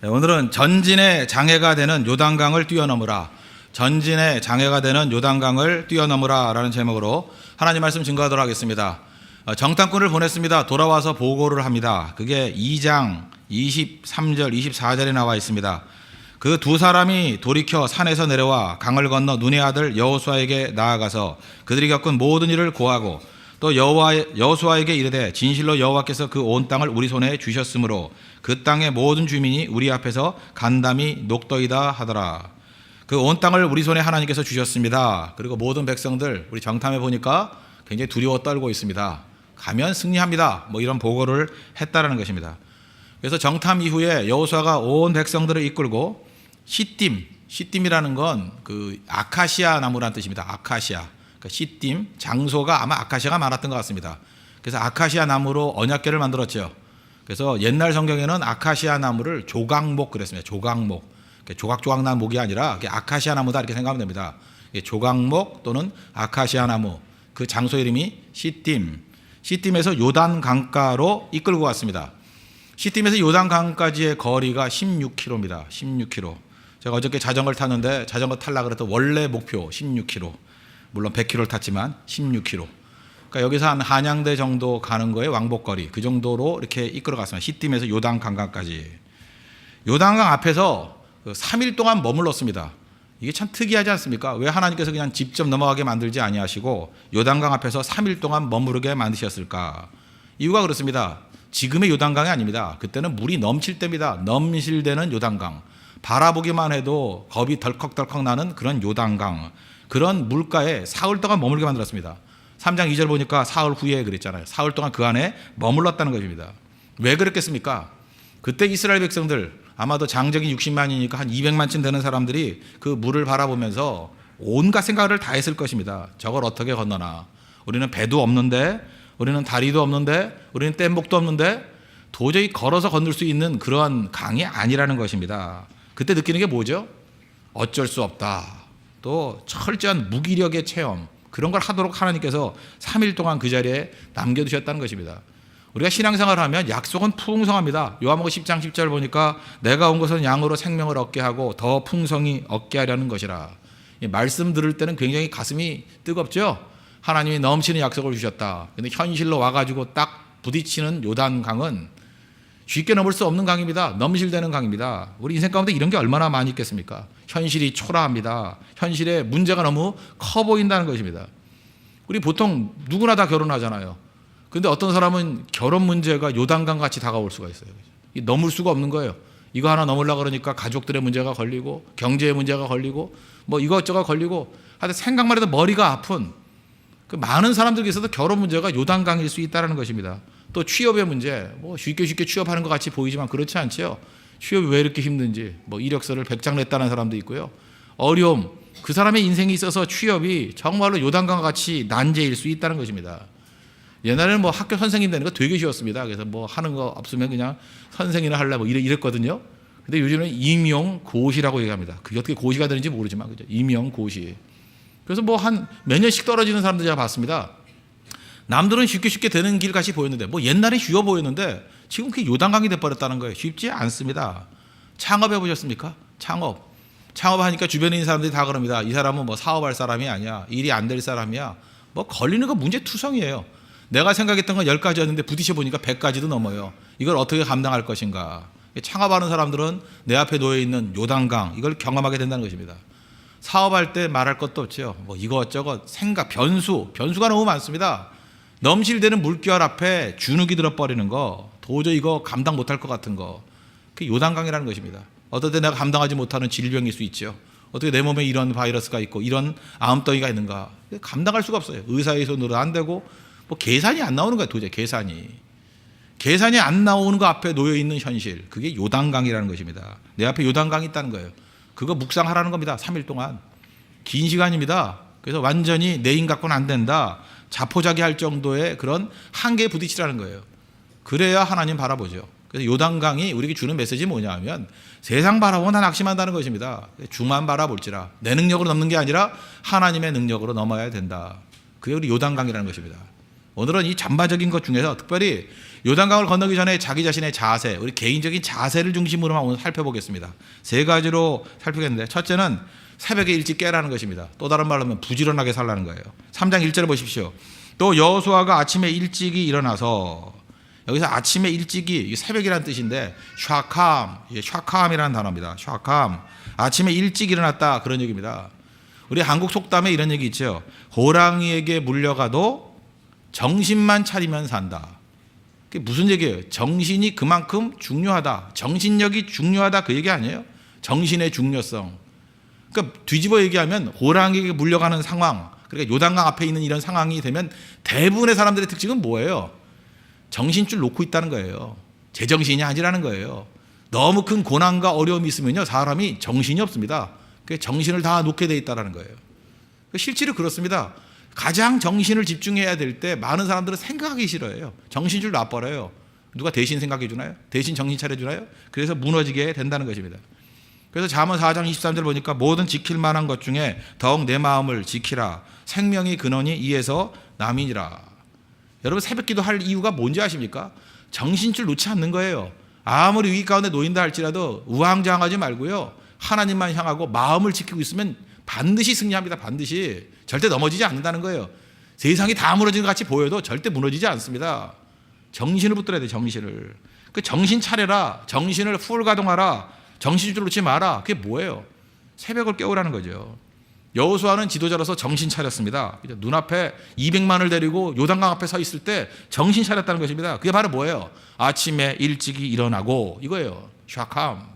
오늘은 전진의 장애가 되는 요단강을 뛰어넘으라, 전진의 장애가 되는 요단강을 뛰어넘으라 라는 제목으로 하나님 말씀 증거하도록 하겠습니다. 정탐꾼을 보냈습니다. 돌아와서 보고를 합니다. 그게 2장 23절 24절에 나와 있습니다. 그 두 사람이 돌이켜 산에서 내려와 강을 건너 눈의 아들 여호수아에게 나아가서 그들이 겪은 모든 일을 고하고 또 여호수아에게 이르되 진실로 여호와께서 그 온 땅을 우리 손에 주셨으므로 그 땅의 모든 주민이 우리 앞에서 간담이 녹더이다 하더라. 그 온 땅을 우리 손에 하나님께서 주셨습니다. 그리고 모든 백성들 우리 정탐해 보니까 굉장히 두려워 떨고 있습니다. 가면 승리합니다. 이런 보고를 했다라는 것입니다. 그래서 정탐 이후에 여호수아가 온 백성들을 이끌고 시딤이라는 건 그 아카시아 나무라는 뜻입니다. 아카시아. 그러니까 시딤, 장소가 아마 아카시아가 많았던 것 같습니다. 그래서 아카시아 나무로 언약궤를 만들었죠. 그래서 옛날 성경에는 아카시아 나무를 조각목 그랬습니다. 조각목. 조각조각 난 목이 아니라 아카시아 나무다 이렇게 생각하면 됩니다. 조각목 또는 아카시아 나무. 그 장소 이름이 시딤에서 요단 강가로 이끌고 왔습니다. 시딤에서 요단 강까지의 거리가 16km입니다. 16km. 제가 어저께 자전거를 탔는데 자전거 탈라 그래도 원래 목표 16km. 물론 100km를 탔지만 16km. 그러니까 여기서 한 한양대 정도 가는 거에 왕복거리 그 정도로 이렇게 이끌어 갔습니다. 시딤에서 요단 강까지. 요단강 앞에서 3일 동안 머물렀습니다. 이게 참 특이하지 않습니까? 왜 하나님께서 그냥 직접 넘어가게 만들지 아니하시고 요단강 앞에서 3일 동안 머무르게 만드셨을까? 이유가 그렇습니다. 지금의 요단강이 아닙니다. 그때는 물이 넘칠 때입니다. 넘실대는 요단강. 바라보기만 해도 겁이 덜컥덜컥 나는 그런 요단강. 그런 물가에 사흘 동안 머물게 만들었습니다. 3장 2절 보니까 사흘 후에 그랬잖아요. 사흘 동안 그 안에 머물렀다는 것입니다. 왜 그랬겠습니까? 그때 이스라엘 백성들 아마도 장적이 60만이니까 한 200만쯤 되는 사람들이 그 물을 바라보면서 온갖 생각을 다 했을 것입니다. 저걸 어떻게 건너나. 우리는 배도 없는데, 우리는 다리도 없는데, 우리는 뗏목도 없는데 도저히 걸어서 건널 수 있는 그러한 강이 아니라는 것입니다. 그때 느끼는 게 뭐죠? 어쩔 수 없다. 또 철저한 무기력의 체험, 그런 걸 하도록 하나님께서 3일 동안 그 자리에 남겨두셨다는 것입니다. 우리가 신앙생활을 하면 약속은 풍성합니다. 요한복음 10장 10절 보니까 내가 온 것은 양으로 생명을 얻게 하고 더 풍성히 얻게 하려는 것이라. 말씀 들을 때는 굉장히 가슴이 뜨겁죠. 하나님이 넘치는 약속을 주셨다. 근데 현실로 와가지고 딱 부딪히는 요단강은 쉽게 넘을 수 없는 강입니다. 넘실대는 강입니다. 우리 인생 가운데 이런 게 얼마나 많이 있겠습니까? 현실이 초라합니다. 현실에 문제가 너무 커 보인다는 것입니다. 우리 보통 누구나 다 결혼하잖아요. 그런데 어떤 사람은 결혼 문제가 요단강 같이 다가올 수가 있어요. 넘을 수가 없는 거예요. 이거 하나 넘으려고 그러니까 가족들의 문제가 걸리고 경제의 문제가 걸리고 이것저것 걸리고 하여튼 생각만 해도 머리가 아픈 그 많은 사람들에게서도 결혼 문제가 요단강일 수 있다는 것입니다. 또 취업의 문제, 쉽게 취업하는 것 같이 보이지만 그렇지 않죠. 취업이 왜 이렇게 힘든지, 이력서를 100장 냈다는 사람도 있고요. 어려움, 그 사람의 인생에 있어서 취업이 정말로 요단강과 같이 난제일 수 있다는 것입니다. 옛날에는 학교 선생님 되는 거 되게 쉬웠습니다. 그래서 하는 거 없으면 그냥 선생이나 할래 이랬거든요. 근데 요즘은 임용고시라고 얘기합니다. 그게 어떻게 고시가 되는지 모르지만, 그죠? 임용고시. 그래서 한 몇 년씩 떨어지는 사람들 제가 봤습니다. 남들은 쉽게 되는 길 같이 보였는데, 옛날에 쉬워 보였는데, 지금 그게 요단강이 돼버렸다는 거예요. 쉽지 않습니다. 창업해 보셨습니까? 창업하니까 주변에 있는 사람들이 다 그럽니다. 이 사람은 사업할 사람이 아니야. 일이 안 될 사람이야. 걸리는 거 문제투성이에요. 내가 생각했던 건 10가지였는데 부딪혀 보니까 100가지도 넘어요. 이걸 어떻게 감당할 것인가. 창업하는 사람들은 내 앞에 놓여있는 요단강, 이걸 경험하게 된다는 것입니다. 사업할 때 말할 것도 없죠. 이것저것 생각, 변수가 너무 많습니다. 넘실대는 물결 앞에 주눅이 들어버리는 거, 도저히 이거 감당 못할 것 같은 거, 그게 요단강이라는 것입니다. 어떨 때 내가 감당하지 못하는 질병일 수 있죠. 어떻게 내 몸에 이런 바이러스가 있고 이런 암덩이가 있는가, 감당할 수가 없어요. 의사의 손으로 안 되고 계산이 안 나오는 거예요. 도저히 계산이 안 나오는 거 앞에 놓여 있는 현실, 그게 요단강이라는 것입니다. 내 앞에 요단강이 있다는 거예요. 그거 묵상하라는 겁니다. 3일 동안 긴 시간입니다. 그래서 완전히 내 힘 갖고는 안 된다, 자포자기할 정도의 그런 한계에 부딪히라는 거예요. 그래야 하나님 바라보죠. 그래서 요단강이 우리에게 주는 메시지 뭐냐 하면, 세상 바라보면 다 낙심한다는 것입니다. 주만 바라볼지라. 내 능력으로 넘는 게 아니라 하나님의 능력으로 넘어야 된다. 그게 우리 요단강이라는 것입니다. 오늘은 이 전반적인 것 중에서 특별히 요단강을 건너기 전에 자기 자신의 자세, 우리 개인적인 자세를 중심으로만 오늘 살펴보겠습니다. 세 가지로 살피겠는데, 첫째는 새벽에 일찍 깨라는 것입니다. 또 다른 말로 하면 부지런하게 살라는 거예요. 3장 1절에 보십시오. 또 여호수아가 아침에 일찍이 일어나서, 여기서 아침에 일찍이 새벽이라는 뜻인데 샤캄이라는 단어입니다. 샤캄, 아침에 일찍 일어났다, 그런 얘기입니다. 우리 한국 속담에 이런 얘기 있죠. 호랑이에게 물려가도 정신만 차리면 산다. 그게 무슨 얘기예요? 정신이 그만큼 중요하다, 정신력이 중요하다, 그 얘기 아니에요? 정신의 중요성. 그러니까 뒤집어 얘기하면 호랑이에게 물려가는 상황, 그러니까 요단강 앞에 있는 이런 상황이 되면 대부분의 사람들의 특징은 뭐예요? 정신줄 놓고 있다는 거예요. 제정신이 아니라는 거예요. 너무 큰 고난과 어려움이 있으면요, 사람이 정신이 없습니다. 정신을 다 놓게 돼 있다는 거예요. 실제로 그렇습니다. 가장 정신을 집중해야 될 때 많은 사람들은 생각하기 싫어해요. 정신줄 놔버려요. 누가 대신 생각해 주나요? 대신 정신 차려주나요? 그래서 무너지게 된다는 것입니다. 그래서 잠언 4장 23절 보니까 모든 지킬 만한 것 중에 더욱 내 마음을 지키라. 생명의 근원이 이에서 남이니라. 여러분, 새벽 기도할 이유가 뭔지 아십니까? 정신줄 놓지 않는 거예요. 아무리 위기 가운데 놓인다 할지라도 우왕좌왕하지 말고요, 하나님만 향하고 마음을 지키고 있으면 반드시 승리합니다. 반드시. 절대 넘어지지 않는다는 거예요. 세상이 다 무너지는 것 같이 보여도 절대 무너지지 않습니다. 정신을 붙들어야 돼요. 정신을. 그 정신 차려라, 정신을 풀 가동하라, 정신줄 놓지 마라. 그게 뭐예요? 새벽을 깨우라는 거죠. 여호수아는 지도자로서 정신 차렸습니다. 눈앞에 200만을 데리고 요단강 앞에 서 있을 때 정신 차렸다는 것입니다. 그게 바로 뭐예요? 아침에 일찍이 일어나고, 이거예요. 샤캄.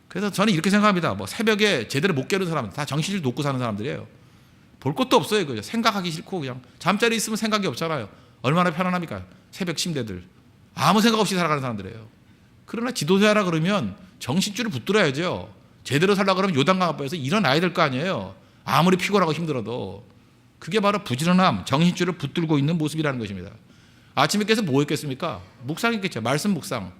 그래서 저는 이렇게 생각합니다. 뭐 새벽에 제대로 못 깨는 사람들 다 정신줄 놓고 사는 사람들이에요. 볼 것도 없어요. 그죠? 생각하기 싫고 그냥 잠자리 있으면 생각이 없잖아요. 얼마나 편안합니까? 새벽 침대들. 아무 생각 없이 살아가는 사람들이에요. 그러나 지도자라 그러면 정신줄을 붙들어야죠. 제대로 살려고 그러면 요단강 앞에서 일어나야 될 거 아니에요. 아무리 피곤하고 힘들어도. 그게 바로 부지런함, 정신줄을 붙들고 있는 모습이라는 것입니다. 아침에 깨서 뭐 했겠습니까? 묵상했겠죠. 말씀 묵상.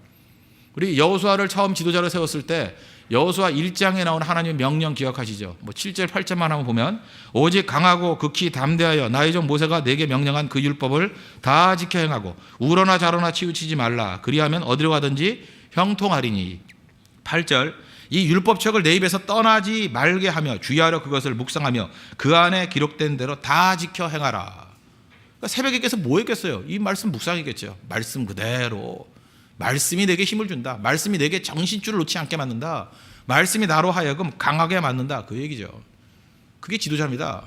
우리 여호수아를 처음 지도자로 세웠을 때 여호수아 1장에 나온 하나님의 명령 기억하시죠? 뭐 7절 8절만 한번 보면, 오직 강하고 극히 담대하여 나의 종 모세가 내게 명령한 그 율법을 다 지켜 행하고 우러나 좌로나 치우치지 말라. 그리하면 어디로 가든지 형통하리니. 8절, 이 율법책을 내 입에서 떠나지 말게 하며 주의하려 그것을 묵상하며 그 안에 기록된 대로 다 지켜 행하라. 그러니까 새벽에 깨서 뭐 했겠어요? 이 말씀 묵상이겠죠. 말씀 그대로. 말씀이 내게 힘을 준다. 말씀이 내게 정신줄을 놓지 않게 만든다. 말씀이 나로 하여금 강하게 만든다. 그 얘기죠. 그게 지도자입니다.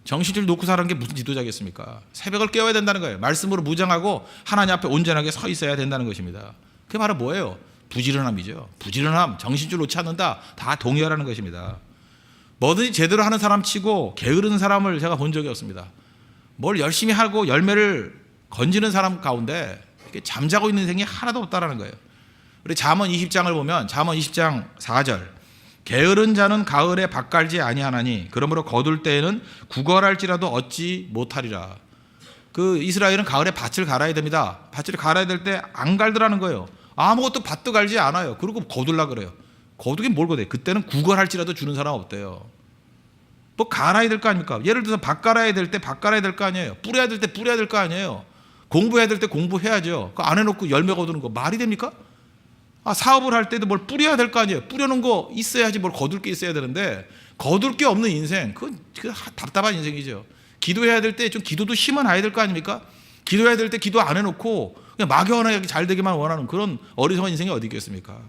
정신줄 놓고 사는 게 무슨 지도자겠습니까? 새벽을 깨워야 된다는 거예요. 말씀으로 무장하고 하나님 앞에 온전하게 서 있어야 된다는 것입니다. 그게 바로 뭐예요? 부지런함이죠. 부지런함, 정신줄 놓지 않는다. 다 동의하라는 것입니다. 뭐든지 제대로 하는 사람 치고 게으른 사람을 제가 본 적이 없습니다. 뭘 열심히 하고 열매를 건지는 사람 가운데 잠자고 있는 인생이 하나도 없다라는 거예요. 우리 잠언 20장을 보면 잠언 20장 4절, 게으른 자는 가을에 밭 갈지 아니하나니 그러므로 거둘 때에는 구걸할지라도 얻지 못하리라. 그 이스라엘은 가을에 밭을 갈아야 됩니다. 밭을 갈아야 될 때 안 갈더라는 거예요. 아무것도 밭도 갈지 않아요. 그리고 거둘라 그래요. 거두긴 뭘 거둬요? 그때는 구걸할지라도 주는 사람 없대요. 뭐 갈아야 될 거 아닙니까? 예를 들어서 밭 갈아야 될 때 밭 갈아야 될 거 아니에요. 뿌려야 될 때 뿌려야 될 거 아니에요. 공부해야 될 때 공부해야죠. 그 안 해놓고 열매 거두는 거 말이 됩니까? 사업을 할 때도 뭘 뿌려야 될 거 아니에요. 뿌려놓은 거 있어야지 뭘 거둘 게 있어야 되는데 거둘 게 없는 인생, 그건 답답한 인생이죠. 기도해야 될 때 좀 기도도 심어놔야 될 거 아닙니까? 기도해야 될 때 기도 안 해놓고 그냥 막연하게 잘 되기만 원하는 그런 어리석은 인생이 어디 있겠습니까?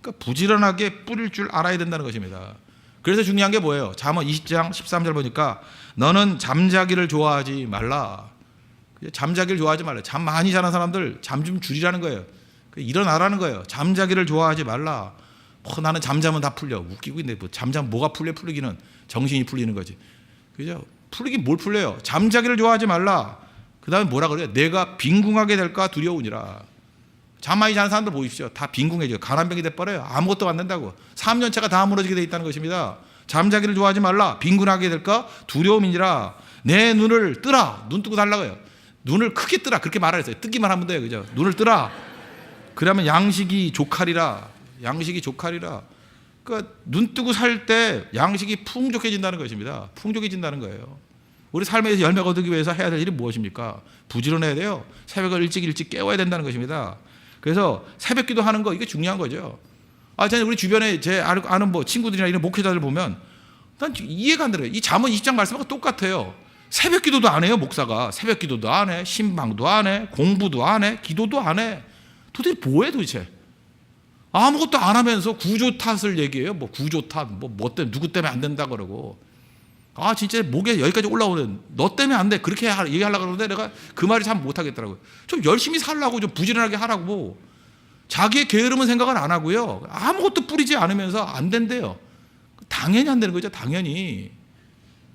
그러니까 부지런하게 뿌릴 줄 알아야 된다는 것입니다. 그래서 중요한 게 뭐예요? 잠언 20장 13절 보니까 너는 잠자기를 좋아하지 말라. 잠자기를 좋아하지 말라. 잠 많이 자는 사람들 잠 좀 줄이라는 거예요. 일어나라는 거예요. 잠자기를 좋아하지 말라. 나는 잠자면 다 풀려. 웃기고 있네. 잠자면 뭐가 풀리기는 정신이 풀리는 거지. 그죠? 풀리긴 뭘 풀려요. 잠자기를 좋아하지 말라. 그 다음에 뭐라 그래요? 내가 빈궁하게 될까 두려우니라. 잠 많이 자는 사람들 보십시오. 다 빈궁해져요. 가난병이 돼버려요. 아무것도 안 된다고. 3년차가 다 무너지게 돼 있다는 것입니다. 잠자기를 좋아하지 말라. 빈궁하게 될까 두려움이니라. 내 눈을 뜨라. 눈 뜨고 달라고요. 눈을 크게 뜨라. 그렇게 말하랬어요. 뜨기만 하면 돼요. 그죠? 눈을 뜨라. 그러면 양식이 조카리라. 양식이 조카리라. 그러니까 눈 뜨고 살 때 양식이 풍족해진다는 것입니다. 풍족해진다는 거예요. 우리 삶에서 열매가 얻기 위해서 해야 될 일이 무엇입니까? 부지런해야 돼요. 새벽을 일찍 깨워야 된다는 것입니다. 그래서 새벽 기도하는 거, 이게 중요한 거죠. 저는 우리 주변에 제 아는 뭐 친구들이나 이런 목회자들 보면 난 이해가 안 들어요. 이 잠언 20장 말씀하고 똑같아요. 새벽 기도도 안 해요, 목사가. 새벽 기도도 안 해, 신방도 안 해, 공부도 안 해, 기도도 안 해. 도대체 뭐해 도대체? 아무것도 안 하면서 구조 탓을 얘기해요. 뭐 구조 탓, 뭐 때문에, 누구 때문에 안 된다 그러고. 진짜 목에 여기까지 올라오는, 너 때문에 안 돼, 그렇게 얘기하려고 그러는데 내가 그 말이 참 못하겠더라고요. 좀 열심히 살라고, 좀 부지런하게 하라고. 자기의 게으름은 생각을 안 하고요, 아무것도 뿌리지 않으면서 안 된대요. 당연히 안 되는 거죠. 당연히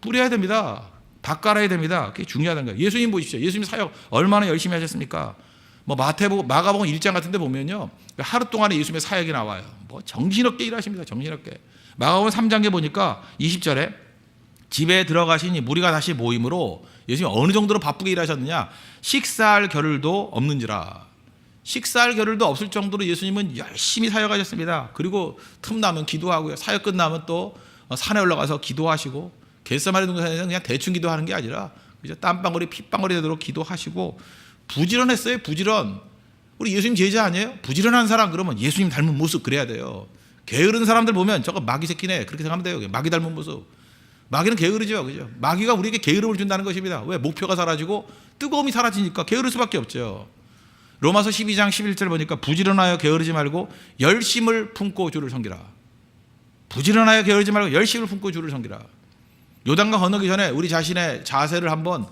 뿌려야 됩니다. 밥 깔아야 됩니다. 그게 중요하다는 거예요. 예수님 보십시오. 예수님 사역 얼마나 열심히 하셨습니까? 뭐 마가복음 1장 같은 데 보면요, 하루 동안에 예수님의 사역이 나와요. 뭐 정신없게 일하십니다. 정신없게. 마가복음 3장에 보니까 20절에 집에 들어가시니 무리가 다시 모임으로, 예수님이 어느 정도로 바쁘게 일하셨느냐, 식사할 겨를도 없는지라. 식사할 겨를도 없을 정도로 예수님은 열심히 사역하셨습니다. 그리고 틈나면 기도하고요, 사역 끝나면 또 산에 올라가서 기도하시고, 겟세마네 동산에서는 그냥 대충 기도하는 게 아니라 그죠, 땀방울이 핏방울이 되도록 기도하시고 부지런했어요. 부지런. 우리 예수님 제자 아니에요? 부지런한 사람 그러면 예수님 닮은 모습 그래야 돼요. 게으른 사람들 보면 저거 마귀 새끼네, 그렇게 생각하면 돼요. 마귀 닮은 모습. 마귀는 게으르죠, 그죠? 마귀가 우리에게 게으름을 준다는 것입니다. 왜? 목표가 사라지고 뜨거움이 사라지니까 게으를 수밖에 없죠. 로마서 12장 11절 보니까 부지런하여 게으르지 말고 열심을 품고 주를 섬기라. 부지런하여 게으르지 말고 열심을 품고 주를 섬기라. 요단강 건너기 전에 우리 자신의 자세를 한번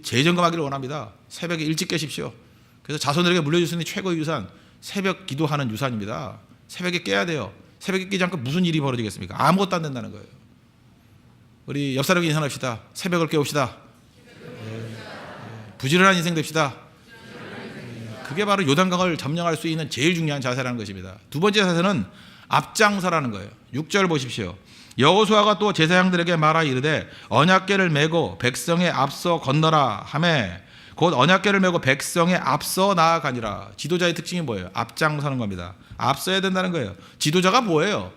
재점검하기를 원합니다. 새벽에 일찍 깨십시오. 그래서 자손들에게 물려줄 수 있는 최고의 유산, 새벽 기도하는 유산입니다. 새벽에 깨야 돼요. 새벽에 깨지 않고 무슨 일이 벌어지겠습니까? 아무것도 안 된다는 거예요. 우리 옆 사람에게 인사합시다. 새벽을 깨웁시다. 부지런한 인생 됩시다. 그게 바로 요단강을 점령할 수 있는 제일 중요한 자세라는 것입니다. 두 번째 자세는 앞장서라는 거예요. 6절 보십시오. 여호수아가 또 제사장들에게 말하 이르되 언약궤를 메고 백성에 앞서 건너라 하매 곧 언약궤를 메고 백성에 앞서 나아가니라. 지도자의 특징이 뭐예요? 앞장서는 겁니다. 앞서야 된다는 거예요. 지도자가 뭐예요?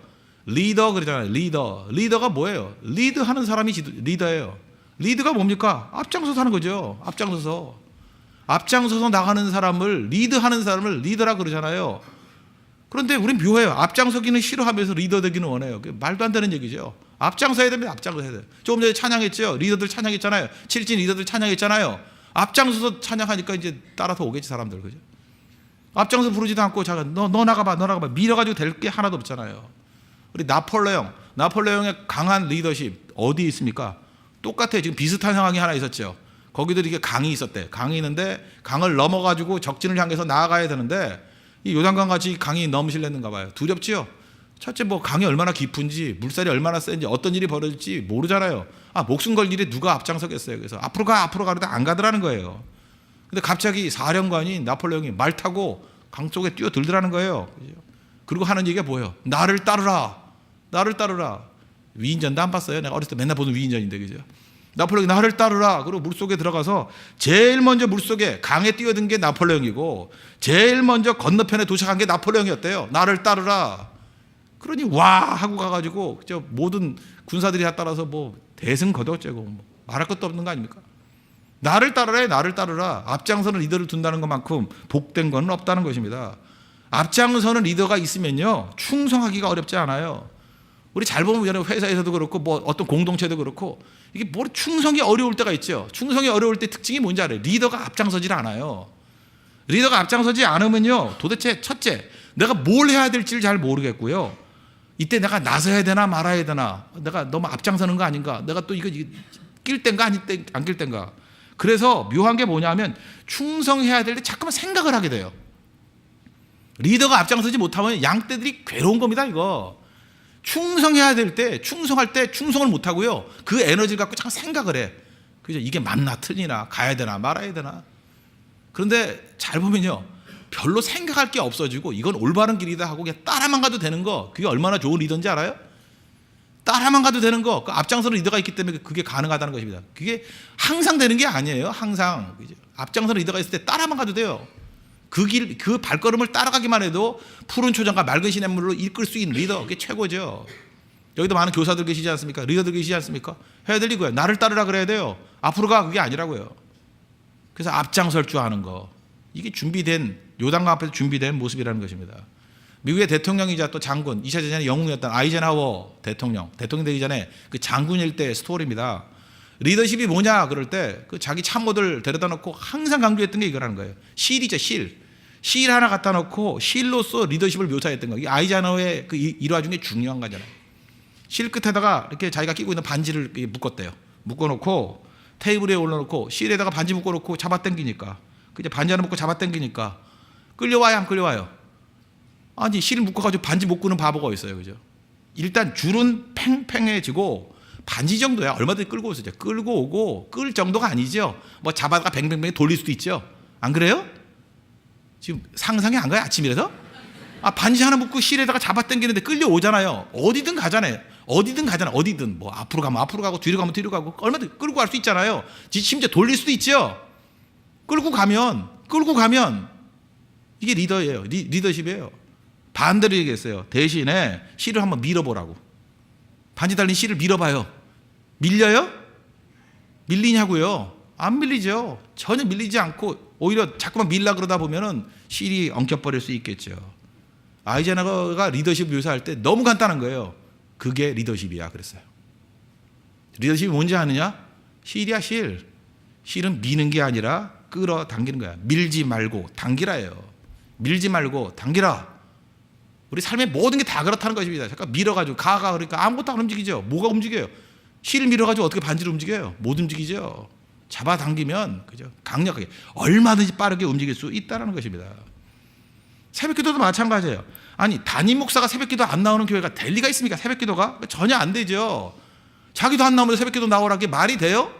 리더 그러잖아요. 리더가 뭐예요? 리드하는 사람이 리더예요. 리드가 뭡니까? 앞장서서 하는 거죠. 앞장서서 나가는 사람을, 리드하는 사람을 리더라 그러잖아요. 그런데 우린 묘해요. 앞장서기는 싫어하면서 리더 되기는 원해요. 말도 안 되는 얘기죠. 앞장서야 됩니다. 앞장서야 돼요. 조금 전에 찬양했죠. 리더들 찬양했잖아요. 7진 리더들 찬양했잖아요. 앞장서서 찬양하니까 이제 따라서 오겠지, 사람들. 그죠? 앞장서 부르지도 않고 자가 너 나가봐 밀어가지고 될 게 하나도 없잖아요. 우리 나폴레옹의 강한 리더십 어디 있습니까? 똑같아요. 지금 비슷한 상황이 하나 있었죠. 거기도 이렇게 강이 있었대. 강이 있는데 강을 넘어가지고 적진을 향해서 나아가야 되는데 이 요단강 같이 강이 넘실랬는가 봐요. 두렵지요. 첫째, 뭐 강이 얼마나 깊은지, 물살이 얼마나 센지, 어떤 일이 벌어질지 모르잖아요. 목숨 걸 일에 누가 앞장서겠어요. 그래서 앞으로 가는데 안 가더라는 거예요. 근데 갑자기 사령관인 나폴레옹이 말 타고 강 속에 뛰어들더라는 거예요. 그리고 하는 얘기가 뭐예요? 나를 따르라. 위인전도 안 봤어요. 내가 어렸을 때 맨날 보는 위인전인데, 그죠? 나폴레옹이 나를 따르라. 그리고 물속에 들어가서 제일 먼저 물속에 강에 뛰어든 게 나폴레옹이고 제일 먼저 건너편에 도착한 게 나폴레옹이었대요. 나를 따르라. 그러니 와 하고 가가지고 저 모든 군사들이 다 따라서 뭐 대승거뒀죄고 뭐 말할 것도 없는 거 아닙니까? 나를 따르라. 앞장서는 리더를 둔다는 것만큼 복된 건 없다는 것입니다. 앞장서는 리더가 있으면요 충성하기가 어렵지 않아요. 우리 잘 보면 회사에서도 그렇고 뭐 어떤 공동체도 그렇고 이게 뭐 충성이 어려울 때가 있죠. 충성이 어려울 때 특징이 뭔지 알아요? 리더가 앞장서질 않아요. 리더가 앞장서지 않으면요 도대체 첫째, 내가 뭘 해야 될지를 잘 모르겠고요. 이때 내가 나서야 되나 말아야 되나, 내가 너무 앞장서는 거 아닌가, 내가 또 이거 낄 땐가 안 낄 땐가. 그래서 묘한 게 뭐냐면 충성해야 될 때 자꾸만 생각을 하게 돼요. 리더가 앞장서지 못하면 양떼들이 괴로운 겁니다. 이거 충성해야 될 때, 충성할 때 충성을 못하고요 그 에너지를 갖고 잠깐 생각을 해. 그죠? 이게 맞나 틀리나, 가야 되나 말아야 되나. 그런데 잘 보면요 별로 생각할 게 없어지고 이건 올바른 길이다 하고 그냥 따라만 가도 되는 거, 그게 얼마나 좋은 리더인지 알아요? 따라만 가도 되는 거, 그 앞장서는 리더가 있기 때문에 그게 가능하다는 것입니다. 그게 항상 되는 게 아니에요. 항상 그죠? 앞장서는 리더가 있을 때 따라만 가도 돼요. 그 발걸음을 따라가기만 해도 푸른 초장과 맑은 시냇물로 이끌 수 있는 리더, 그게 최고죠. 여기도 많은 교사들 계시지 않습니까? 리더들 계시지 않습니까? 해야 될 이거예요. 나를 따르라 그래야 돼요. 앞으로 가, 그게 아니라고요. 그래서 앞장설 줄 아는 거, 이게 준비된, 요단강 앞에서 준비된 모습이라는 것입니다. 미국의 대통령이자 또 장군, 2차 대전의 영웅이었던 아이젠하워 대통령 되기 전에 그 장군일 때 스토리입니다. 리더십이 뭐냐 그럴 때 그 자기 참모들 데려다 놓고 항상 강조했던 게 이거라는 거예요. 실이죠, 실 하나 갖다 놓고 실로서 리더십을 묘사했던 거예요. 아이젠하워의 그 일화 중에 중요한 거잖아요. 실 끝에다가 이렇게 자기가 끼고 있는 반지를 묶었대요. 묶어놓고 테이블 위에 올려놓고 실에다가 반지 묶어놓고 잡아당기니까, 그죠? 반지 하나 묶고 잡아당기니까 끌려와요, 안 끌려와요? 아니, 실을 묶어가지고 반지 못 끄는 바보가 있어요, 그죠? 일단 줄은 팽팽해지고 반지 정도야 얼마든지 끌고 오세요. 끌고 오고, 끌 정도가 아니죠. 뭐 잡아다가 뱅뱅뱅 돌릴 수도 있죠. 안 그래요? 지금 상상이 안 가요, 아침이라서? 반지 하나 묶고 실에다가 잡아당기는데 끌려오잖아요. 어디든 가잖아요. 어디든 뭐 앞으로 가면 앞으로 가고 뒤로 가면 뒤로 가고 얼마든지 끌고 갈 수 있잖아요. 심지어 돌릴 수도 있죠. 끌고 가면 이게 리더예요. 리더십이에요. 반대로 얘기했어요. 대신에 실을 한번 밀어보라고. 반지 달린 실을 밀어봐요. 밀려요? 밀리냐고요? 안 밀리죠. 전혀 밀리지 않고 오히려 자꾸만 밀라 그러다 보면은 실이 엉켜버릴 수 있겠죠. 아이젠하워가 리더십 묘사할 때 너무 간단한 거예요. 그게 리더십이야 그랬어요. 리더십이 뭔지 아느냐? 실이야, 실. 실은 미는 게 아니라 끌어당기는 거야. 밀지 말고 당기라예요. 밀지 말고 당기라. 우리 삶의 모든 게 다 그렇다는 것입니다. 잠깐 밀어가지고 가가 그러니까 아무것도 안 움직이죠. 뭐가 움직여요? 실을 밀어가지고 어떻게 반지를 움직여요? 못 움직이죠. 잡아당기면, 그죠? 강력하게 얼마든지 빠르게 움직일 수 있다는 것입니다. 새벽기도도 마찬가지예요. 아니, 담임 목사가 새벽기도 안 나오는 교회가 될 리가 있습니까? 새벽기도가 전혀 안 되죠. 자기도 안 나오면서 새벽기도 나오라는 게 말이 돼요?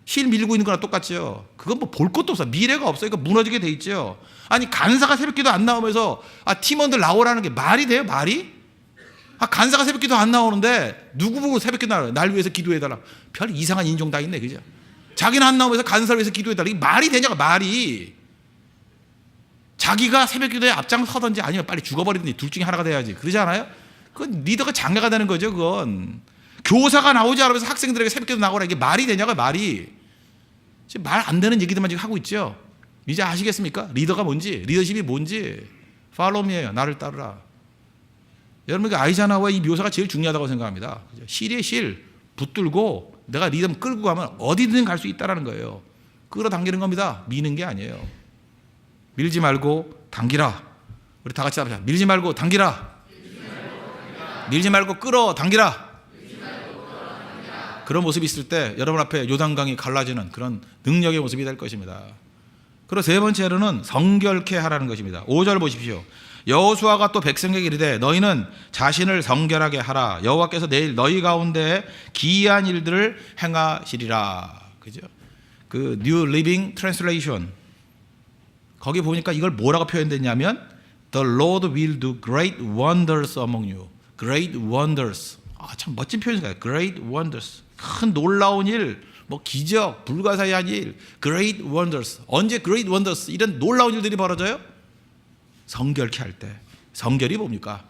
실 밀고 있는 거랑 똑같죠. 그건 뭐 볼 것도 없어. 미래가 없어요. 이거 무너지게 돼 있죠. 아니, 간사가 새벽기도 안 나오면서 팀원들 나오라는 게 말이 돼요? 말이? 간사가 새벽기도 안 나오는데 누구 보고 새벽기도 나와요? 날 위해서 기도해달라. 별 이상한 인종 다 있네, 그죠? 자기는 안 나오면서 간사를 위해서 기도해달라. 이게 말이 되냐고, 말이. 자기가 새벽기도에 앞장서든지 아니면 빨리 죽어버리든지 둘 중에 하나가 돼야지. 그러지 않아요? 그건 리더가 장애가 되는 거죠. 그건 교사가 나오지 않으면서 학생들에게 새벽기도 나오라, 이게 말이 되냐고, 말이. 지금 말 안 되는 얘기들만 지금 하고 있죠. 이제 아시겠습니까? 리더가 뭔지, 리더십이 뭔지. 팔로우미예요. 나를 따르라. 여러분, 그 아이젠하워의 이 묘사가 제일 중요하다고 생각합니다. 실에 실 붙들고 내가 리더 끌고 가면 어디든 갈 수 있다는 거예요. 끌어당기는 겁니다. 미는 게 아니에요. 밀지 말고 당기라. 우리 다 같이 합시다. 밀지 말고 당기라. 밀지 말고 끌어당기라. 그런 모습이 있을 때 여러분 앞에 요단강이 갈라지는 그런 능력의 모습이 될 것입니다. 그리고 세 번째로는 성결케 하라는 것입니다. 5절 보십시오. 여호수아가 또 백성에게 이르되 너희는 자신을 성결하게 하라. 여호와께서 내일 너희 가운데 기이한 일들을 행하시리라. 그죠? 그 New Living Translation 거기 보니까 이걸 뭐라고 표현됐냐면 The Lord will do great wonders among you. Great wonders. 참 멋진 표현인가요? Great wonders. 큰 놀라운 일, 뭐 기적, 불가사의한 일. Great wonders. 언제 great wonders 이런 놀라운 일들이 벌어져요? 성결케 할 때. 성결이 뭡니까?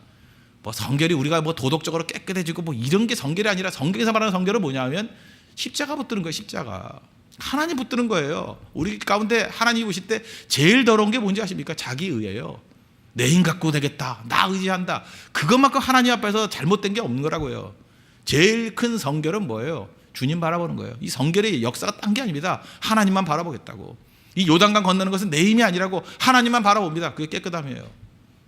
뭐 성결이 우리가 뭐 도덕적으로 깨끗해지고 뭐 이런 게 성결이 아니라 성경에서 말하는 성결은 뭐냐면 십자가 붙드는 거예요. 십자가. 하나님 붙드는 거예요. 우리 가운데 하나님이 오실 때 제일 더러운 게 뭔지 아십니까? 자기의예요. 내 힘 갖고 되겠다. 나 의지한다. 그것만큼 하나님 앞에서 잘못된 게 없는 거라고요. 제일 큰 성결은 뭐예요? 주님 바라보는 거예요. 이 성결의 역사가 딴 게 아닙니다. 하나님만 바라보겠다고. 이 요단강 건너는 것은 내 힘이 아니라고 하나님만 바라봅니다. 그게 깨끗함이에요.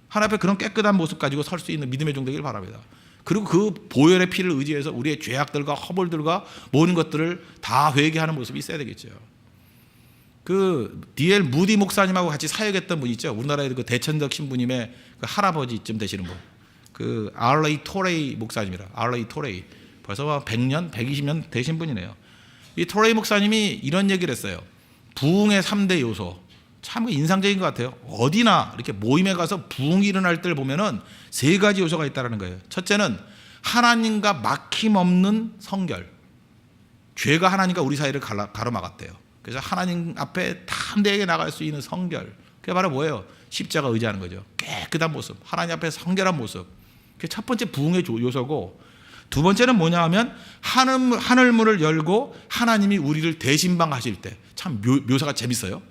하나님 앞에 그런 깨끗한 모습 가지고 설 수 있는 믿음의 종 되길 바랍니다. 그리고 그 보혈의 피를 의지해서 우리의 죄악들과 허물들과 모든 것들을 다 회개하는 모습이 있어야 되겠죠. 그 D.L. 무디 목사님하고 같이 사역했던 분 있죠. 우리나라의 그 대천덕 신부님의 그 할아버지쯤 되시는 분. 그 R.A. 토레이 목사님이라. R.A. 토레이. 벌써 100년, 120년 되신 분이네요. 이 토레이 목사님이 이런 얘기를 했어요. 부흥의 3대 요소. 참 인상적인 것 같아요. 어디나 이렇게 모임에 가서 부흥이 일어날 때를 보면은 3가지 요소가 있다는 거예요. 첫째는 하나님과 막힘없는 성결. 죄가 하나님과 우리 사이를 가로막았대요. 그래서 하나님 앞에 담대하게 나갈 수 있는 성결. 그게 바로 뭐예요? 십자가 의지하는 거죠. 깨끗한 모습. 하나님 앞에 성결한 모습. 그게 첫 번째 부흥의 요소고, 두 번째는 뭐냐 하면 하늘문을 열고 하나님이 우리를 대신방하실 때, 참 묘사가 재밌어요.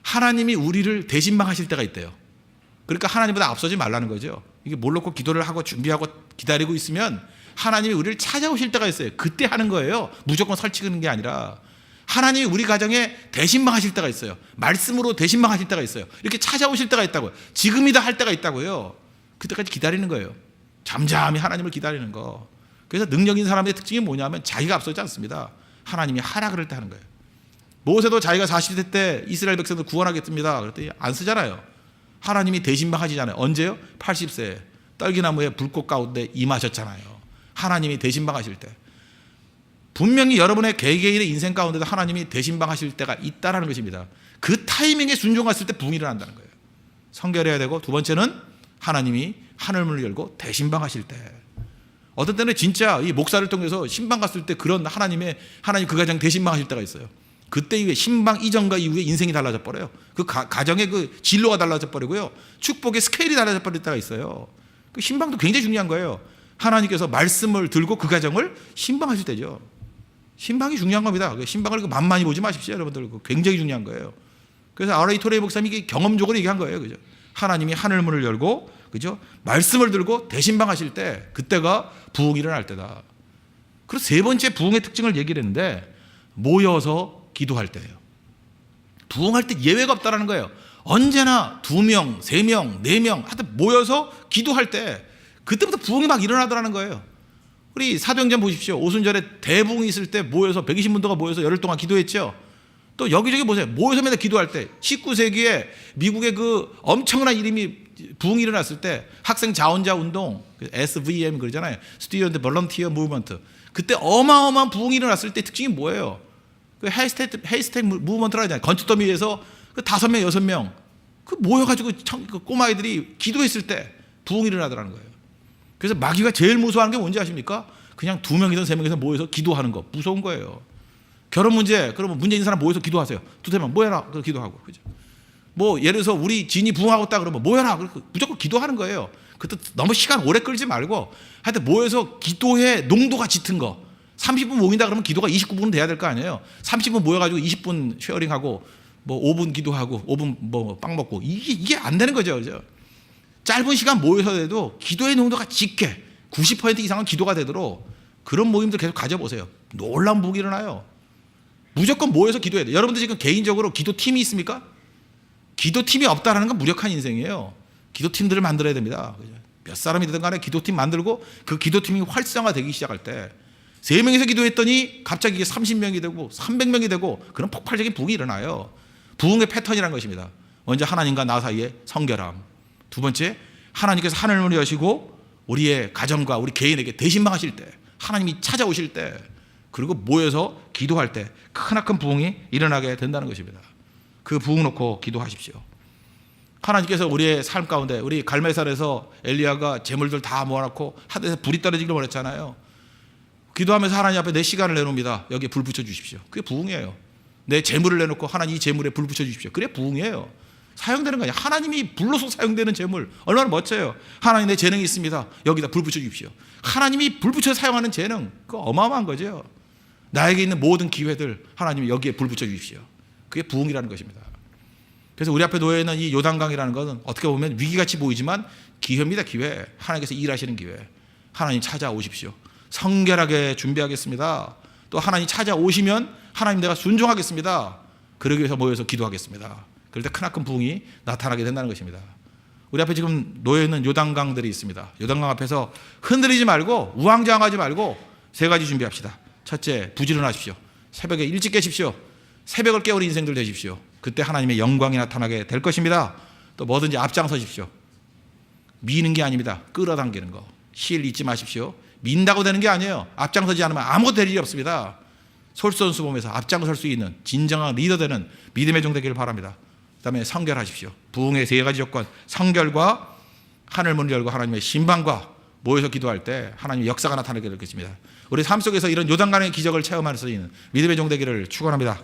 하나님이 우리를 대신방하실 때가 있대요. 그러니까 하나님보다 앞서지 말라는 거죠. 이게 뭘 놓고 기도를 하고 준비하고 기다리고 있으면 하나님이 우리를 찾아오실 때가 있어요. 그때 하는 거예요. 무조건 설치는 게 아니라 하나님이 우리 가정에 대신방하실 때가 있어요. 말씀으로 대신방하실 때가 있어요. 이렇게 찾아오실 때가 있다고요. 지금이다 할 때가 있다고요. 그때까지 기다리는 거예요. 잠잠히 하나님을 기다리는 거. 그래서 능력 있는 사람의 특징이 뭐냐면 자기가 앞서지 않습니다. 하나님이 하라 그럴 때 하는 거예요. 모세도 자기가 40세 때 이스라엘 백성들 구원하겠습니다. 그랬더니 안 쓰잖아요. 하나님이 대신방하시잖아요. 언제요? 80세에 떨기나무에 불꽃 가운데 임하셨잖아요. 하나님이 대신방하실 때. 분명히 여러분의 개개인의 인생 가운데도 하나님이 대신방하실 때가 있다라는 것입니다. 그 타이밍에 순종했을 때 부흥이 일어난다는 거예요. 성결해야 되고, 두 번째는 하나님이 하늘문을 열고 대신방하실 때. 어떤 때는 진짜 이 목사를 통해서 신방 갔을 때 그런 하나님 그 가정 대신방하실 때가 있어요. 그때 이후에 신방 이전과 이후에 인생이 달라져 버려요. 그 가정의 그 진로가 달라져 버리고요. 축복의 스케일이 달라져 버릴 때가 있어요. 그 신방도 굉장히 중요한 거예요. 하나님께서 말씀을 들고 그 가정을 신방하실 때죠. 신방이 중요한 겁니다. 신방을 만만히 보지 마십시오, 여러분들. 굉장히 중요한 거예요. 그래서 R.A. 토레이 목사님이 이게 경험적으로 얘기한 거예요. 그죠? 하나님이 하늘문을 열고, 그죠? 말씀을 들고 대신방하실 때, 그때가 부흥이 일어날 때다. 그리고 세 번째 부흥의 특징을 얘기를 했는데, 모여서 기도할 때예요. 부흥할 때 예외가 없다라는 거예요. 언제나 2명, 3명, 4명 하여튼 모여서 기도할 때 그때부터 부흥이 막 일어나더라는 거예요. 우리 사도행전 보십시오. 오순절에 대부흥이 있을 때 모여서 120문도가 모여서 열흘 동안 기도했죠. 또 여기저기 보세요. 모여서 맨날 기도할 때 19세기에 미국의 그 엄청난 이름이 부흥이 일어났을 때 학생 자원자 운동 SVM 그러잖아요. Student Volunteer Movement. 그때 어마어마한 부흥이 일어났을 때 특징이 뭐예요? 그 헤이스텍 무브먼트라고 하잖아요. 건축더미 위에서 그 5명, 6명 그 모여가지고 그 꼬마아이들이 기도했을 때 부흥이 일어나더라는 거예요. 그래서 마귀가 제일 무서워하는 게 뭔지 아십니까? 그냥 2명이든 3명이든 모여서 기도하는 거. 무서운 거예요. 결혼 문제, 그러면 문제 있는 사람 모여서 기도하세요. 2-3명 모여라. 그래서 기도하고. 그죠? 뭐 예를 들어서 우리 지인이 부흥하고 있다 그러면 모여라. 무조건 기도하는 거예요. 그때 너무 시간 오래 끌지 말고 하여튼 모여서 기도의 농도가 짙은 거. 30분 모인다 그러면 기도가 29분은 돼야 될 거 아니에요. 30분 모여가지고 20분 쉐어링하고 뭐 5분 기도하고 5분 뭐 빵 먹고 이게 안 되는 거죠. 그죠? 짧은 시간 모여서 해도 기도의 농도가 짙게 90% 이상은 기도가 되도록 그런 모임들 계속 가져보세요. 놀라운 부흥이 일어나요. 무조건 모여서 기도해야 돼요. 여러분들 지금 개인적으로 기도팀이 있습니까? 기도팀이 없다라는 건 무력한 인생이에요. 기도팀들을 만들어야 됩니다. 그죠? 몇 사람이 되든 간에 기도팀 만들고 그 기도팀이 활성화되기 시작할 때 3명이서 기도했더니 갑자기 이게 30명이 되고 300명이 되고 그런 폭발적인 부흥이 일어나요. 부흥의 패턴이라는 것입니다. 먼저 하나님과 나 사이의 성결함. 두 번째, 하나님께서 하늘문을 여시고 우리의 가정과 우리 개인에게 대신방하실 때, 하나님이 찾아오실 때, 그리고 모여서 기도할 때 크나큰 부흥이 일어나게 된다는 것입니다. 그 부흥 놓고 기도하십시오. 하나님께서 우리의 삶 가운데 우리 갈멜산에서 엘리야가 재물들 다 모아놓고 하늘에서 불이 떨어지기를 원했잖아요. 기도하면서 하나님 앞에 내 시간을 내놓습니다. 여기에 불 붙여주십시오. 그게 부흥이에요. 내 재물을 내놓고 하나님 이 재물에 불 붙여주십시오. 그게 부흥이에요. 사용되는 거 아니야. 하나님이 불로서 사용되는 재물 얼마나 멋져요. 하나님 내 재능이 있습니다. 여기다 불 붙여주십시오. 하나님이 불 붙여 사용하는 재능 그거 어마어마한 거죠. 나에게 있는 모든 기회들 하나님이 여기에 불 붙여주십시오. 그게 부흥이라는 것입니다. 그래서 우리 앞에 놓여있는 이 요단강이라는 것은 어떻게 보면 위기같이 보이지만 기회입니다. 기회. 하나님께서 일하시는 기회. 하나님 찾아오십시오. 성결하게 준비하겠습니다. 또 하나님 찾아오시면 하나님 내가 순종하겠습니다. 그러기 위해서 모여서 기도하겠습니다. 그럴 때 크나큰 부흥이 나타나게 된다는 것입니다. 우리 앞에 지금 놓여있는 요단강들이 있습니다. 요단강 앞에서 흔들리지 말고 우왕좌왕하지 말고 3가지 준비합시다. 첫째, 부지런하십시오. 새벽에 일찍 깨십시오. 새벽을 깨우는 인생들 되십시오. 그때 하나님의 영광이 나타나게 될 것입니다. 또 뭐든지 앞장서십시오. 미는 게 아닙니다. 끌어당기는 거. 실 잊지 마십시오. 민다고 되는 게 아니에요. 앞장서지 않으면 아무것도 될 일이 없습니다. 솔선수범해서 앞장설 수 있는 진정한 리더 되는 믿음의 종 되기를 바랍니다. 그 다음에 성결하십시오. 부흥의 3가지 조건, 성결과 하늘문을 열고 하나님의 신방과 모여서 기도할 때 하나님의 역사가 나타나게 될 것입니다. 우리 삶 속에서 이런 요단강의 기적을 체험할 수 있는 믿음의 종 되기를 축원합니다.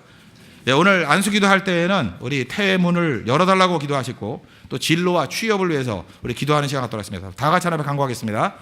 네, 오늘 안수기도 할 때에는 우리 태문을 열어달라고 기도하시고 또 진로와 취업을 위해서 우리 기도하는 시간 갖도록 하겠습니다. 다 같이 하나님 간구하겠습니다.